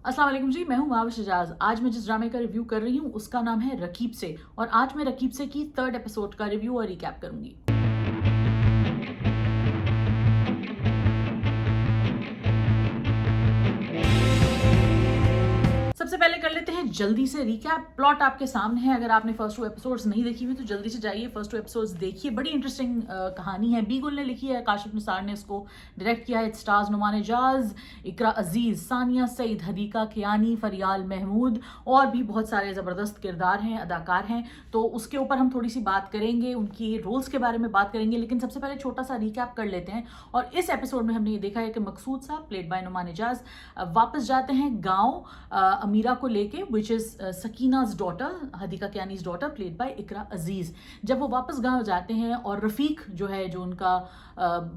अस्सलाम वालेकुम जी, मैं हूँ माविश शजाज। आज मैं जिस ड्रामे का रिव्यू कर रही हूँ उसका नाम है रकीब से, और आज मैं रकीब से की 3rd एपिसोड का रिव्यू और रिकैप करूंगी। सबसे पहले कर लेते हैं जल्दी से रिकैप। प्लॉट आपके सामने है। अगर आपने फर्स्ट 2 एपिसोड्स नहीं देखी हुई तो जल्दी से जाइए, फर्स्ट 2 एपिसोड्स देखिए। बड़ी इंटरेस्टिंग कहानी है। बी गुल ने लिखी है, काशिफ निसार ने इसको डायरेक्ट किया है। इट स्टार्स नुमान एजाज, इकरा अजीज, सानिया सईद, हदीका कियानी, फरियाल महमूद और भी बहुत सारे ज़बरदस्त किरदार हैं, अदाकार हैं। तो उसके ऊपर हम थोड़ी सी बात करेंगे, उनकी रोल्स के बारे में बात करेंगे। लेकिन सबसे पहले छोटा सा रिकैप कर लेते हैं। और इस एपिसोड में हमने ये देखा है कि मकसूद साहब प्लेड बाय नुमान एजाज वापस जाते हैं गाँव अमीरा को लेके, which is Sakina's daughter, Hadiqa Kiani's daughter, played by Iqra Aziz. जब वो वापस गांव जाते हैं और रफीक जो है, जो उनका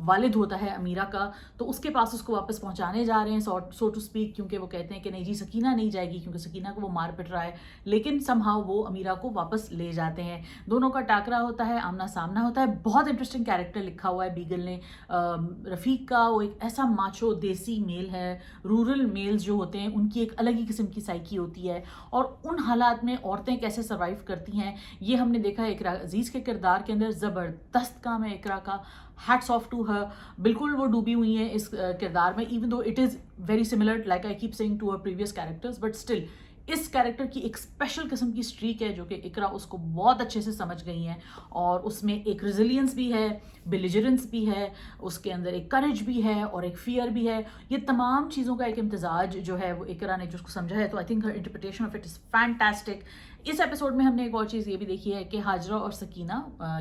वालिद होता है अमीरा का, तो उसके पास उसको वापस पहुंचाने जा रहे हैं, सो टू स्पीक, क्योंकि वो कहते हैं कि नहीं जी सकीना नहीं जाएगी, क्योंकि सकीना को वो मार पिट रहा है। लेकिन समहाउ वो अमीरा को वापस ले जाते हैं। दोनों का टाकरा होता है, आमना सामना होता है। बहुत इंटरेस्टिंग कैरेक्टर लिखा हुआ है बीगल ने रफीक का। वो एक ऐसा माचो देसी मेल है। रूरल मेल्स जो होते हैं उनकी एक अलग ही किस्म की साइकी होती है, और उन हालात में औरतें कैसे सर्वाइव करती हैं ये हमने देखा है इकरा अजीज के किरदार के अंदर। ज़बरदस्त काम है इकरा का, हैट्स ऑफ टू हर। बिल्कुल वो डूबी हुई है इस किरदार में, even though it is very similar, like I keep saying, to her previous characters, but still इस कैरेक्टर की एक स्पेशल किस्म की स्ट्रीक है जो कि इकरा उसको बहुत अच्छे से समझ गई हैं। और उसमें एक रेजिलियंस भी है, बिलिजरेंस भी है, उसके अंदर एक करेज भी है और एक फियर भी है। ये तमाम चीज़ों का एक इम्तजाज जो है वो इकरा ने जिसको समझा है। तो I think her interpretation of it is fantastic. इस एपिसोड में हमने एक और चीज़ ये भी देखी है कि हाजरा और सकीना,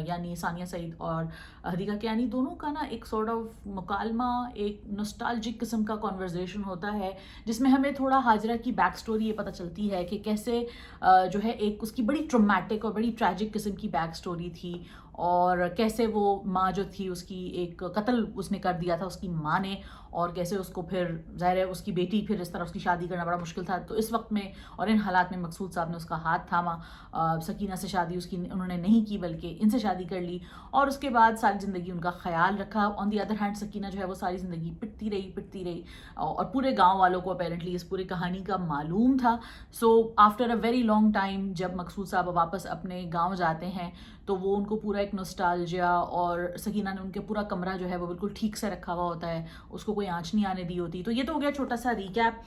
यानी सानिया सईद और हदीका कियानी, दोनों का ना एक सॉर्ट ऑफ मुकालमा, एक नॉस्टैल्जिक किस्म का कॉन्वर्जेशन होता है, जिसमें हमें थोड़ा हाजरा की बैक स्टोरी ये पता चलती है कि कैसे जो है एक उसकी बड़ी ट्रॉमेटिक और बड़ी ट्रैजिक किस्म की बैक स्टोरी थी, और कैसे वो माँ जो थी उसकी एक कत्ल उसने कर दिया था उसकी माँ ने, और कैसे उसको फिर ज़ाहिर है उसकी बेटी, फिर इस तरह उसकी शादी करना बड़ा मुश्किल था। तो इस वक्त में और इन हालात में मकसूद साहब ने उसका हाथ थामा। सकीना से शादी उसकी उन्होंने नहीं की, बल्कि इनसे शादी कर ली, और उसके बाद सारी ज़िंदगी उनका ख्याल रखा। On the other hand Sakina जो है वो सारी ज़िंदगी पिटती रही, और पूरे गाँव वालों को अपेरेंटली इस पूरी कहानी का मालूम था। So after a very long time जब मकसूद साहब वापस अपने गाँव जाते हैं तो वो उनको पूरा एक नॉस्टैल्जिया, और सकीना ने उनके पूरा कमरा जो है वो बिल्कुल ठीक से रखा हुआ होता है, उसको कोई आंच नहीं आने दी होती। तो ये तो हो गया छोटा सा रिकैप।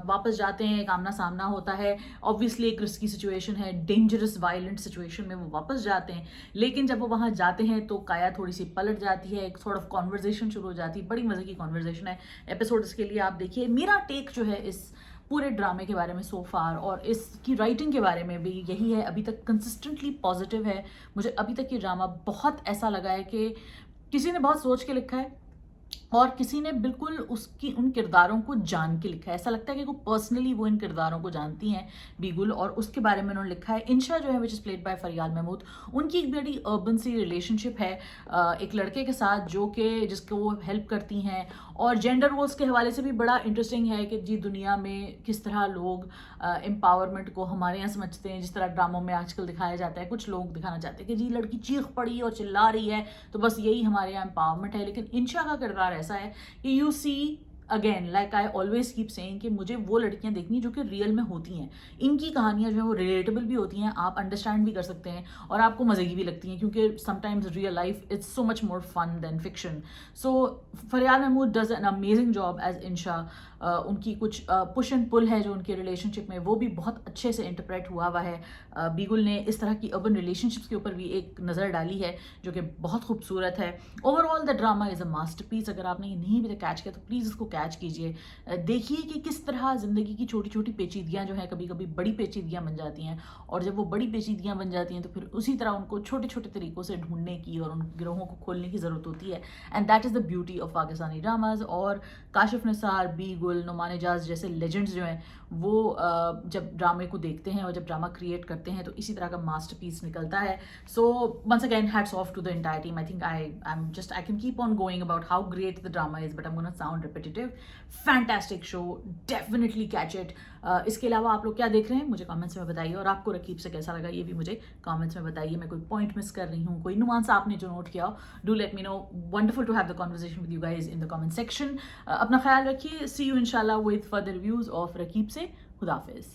वापस जाते हैं, एक आमना सामना होता है, ऑब्वियसली एक रिस्की सिचुएशन है, डेंजरस वायलेंट सिचुएशन में वो वापस जाते हैं। लेकिन जब वो वहाँ जाते हैं तो काया थोड़ी सी पलट जाती है, एक सॉर्ट ऑफ कॉन्वर्जेशन शुरू हो जाती है। बड़ी मज़े की कॉन्वर्जेशन है। एपिसोड इसके लिए आप देखिए। मेरा टेक जो है इस पूरे ड्रामे के बारे में सो फार, और इसकी राइटिंग के बारे में भी यही है, अभी तक कंसिस्टेंटली पॉजिटिव है। मुझे अभी तक ये ड्रामा बहुत ऐसा लगा है कि किसी ने बहुत सोच के लिखा है, और किसी ने बिल्कुल उसकी उन किरदारों को जान के लिखा है। ऐसा लगता है कि वो पर्सनली वो इन किरदारों को जानती हैं बीगुल, और उसके बारे में उन्होंने लिखा है। इंशा जो है which is played by Fariyal Mahmood, उनकी एक बड़ी अर्बन सी रिलेशनशिप है एक लड़के के साथ जो कि जिसको वो हेल्प करती हैं। और जेंडर रोल्स के हवाले से भी बड़ा इंटरेस्टिंग है कि जी दुनिया में किस तरह लोग एम्पावरमेंट को हमारे यहाँ समझते हैं, जिस तरह ड्रामों में आजकल दिखाया जाता है। कुछ लोग दिखाना चाहते हैं कि जी लड़की चीख पड़ी और चिल्ला रही है तो बस यही हमारे यहाँ एम्पावरमेंट है। लेकिन इंशा का किरदार ऐसा है कि you see again, like I always keep saying, कि मुझे वो लड़कियां देखनी जो कि रियल में होती हैं। इनकी कहानियां जो है वो रिलेटेबल भी होती हैं, आप अंडरस्टैंड भी कर सकते हैं, और आपको मजे की भी लगती हैं, क्योंकि sometimes real life it's so much more fun than fiction. So Fariyal Mahmood does an amazing job as Insha. उनकी कुछ पुश एंड पुल है जो उनके रिलेशनशिप में, वो भी बहुत अच्छे से इंटरप्रेट हुआ है। बीगुल ने इस तरह की अर्बन रिलेशनशिप्स के ऊपर भी एक नज़र डाली है जो कि बहुत खूबसूरत है। Overall the drama is a masterpiece. अगर आपने ये नहीं भी कैच किया तो प्लीज़ इसको कैच कीजिए। देखिए कि किस तरह ज़िंदगी की छोटी छोटी पेचीदगियाँ जो है कभी कभी बड़ी पेचीदगियाँ बन जाती हैं, और जब वो बड़ी पेचीदगियाँ बन जाती हैं तो फिर उसी तरह उनको छोटे छोटे तरीक़ों से ढूंढने की और उन गिरोहों को खोलने की ज़रूरत होती है। And that is the beauty of Pakistani dramas. और काशिफ निसार, बीगुल, नुमान एजाज जैसे लेजेंड्स जो हैं वो जब ड्रामे को देखते हैं और जब ड्रामा क्रिएट करते हैं तो इसी तरह का मास्टरपीस निकलता है। So once again hats off to the entire team. I think I can keep on going about how great the drama is, but I am gonna sound repetitive. Fantastic show, definitely catch it. इसके अलावा आप लोग क्या देख रहे हैं मुझे comments में बताइए, और आपको रकीब से कैसा लगा ये भी मुझे कमेंट्स में बताइए। मैं कोई पॉइंट मिस कर रही हूँ, कोई नुआंस आपने जो नोट किया, do let me know. Wonderful to have the conversation with you guys in the comment section. अपना ख्याल रखिए। सी यू यू इंशाल्लाह with further reviews of Raqeeb से। खुदाफिज।